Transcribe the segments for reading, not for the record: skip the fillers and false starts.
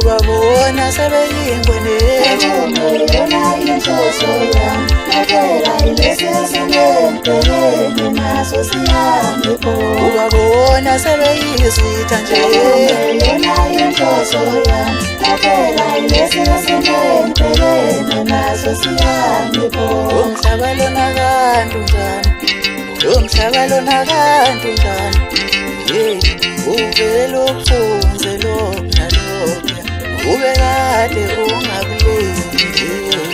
ubabona sebeyingweneni yona inhloso yami phela ilesesengempeleni naso sihambe khona ubabona sebeyizitha nje yona inhloso yami phela ilesesengempeleni naso sihambe khona umhlaba lona kanti njani umhlaba lona kanti njani uvele upfunze lokhu nalokhu ube kade ungakulindele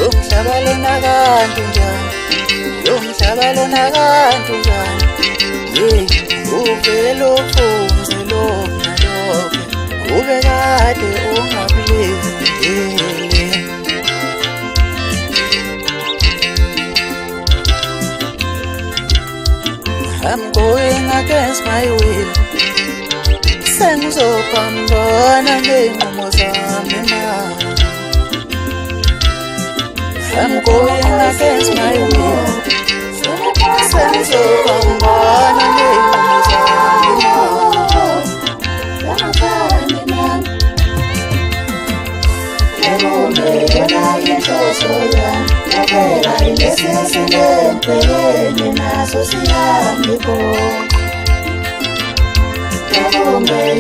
umhlaba lona kanti njani umhlaba lona kanti njani uvele upfunze lokhu nalokhu ube kade ungakulindele I'm going against my will. Sengizophambana ney'nqumo zami manje. I'm going against my will. Sengizophambana ney'nqumo zami manje. Phela ilesesengempeleni naso sihambe khona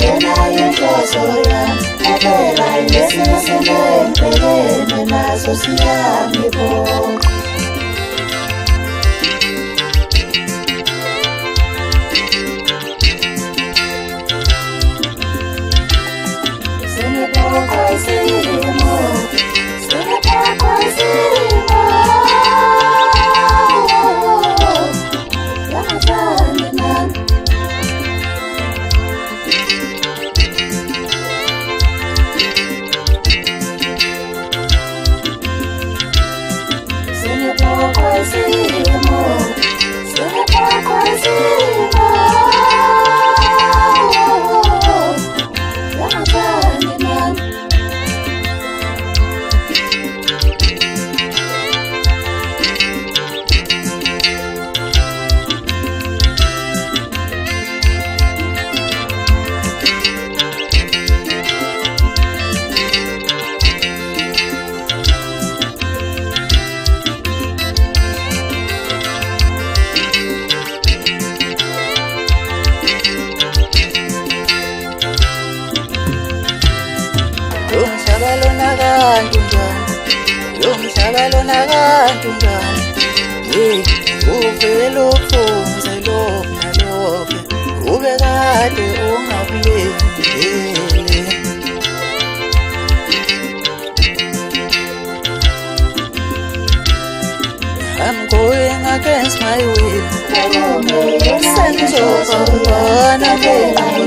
yona inhloso yami phela ilesesengempeleni naso sihambe khona Sengiphoqwa yisimo Sengiphoqwa yisimo umhlaba lona kanti njani umhlaba lona kanti njani uvele upfunze lokhu nalokhu ube kade ungakulindele I'm going against my will. Sengizophambana ney'nqumo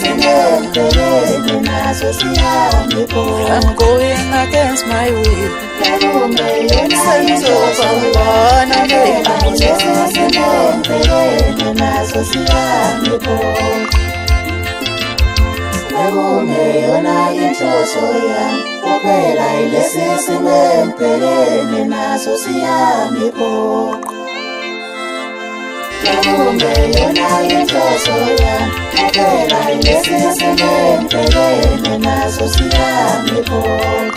zami naso sihambe khona I'm going against my will. Sengizophambana ney'nqumo zami naso sihambe khona yona inhloso yami phela ilesesengempeleni naso sihambe khona yona inhloso yami phela ilesesengempeleni naso sihambe khona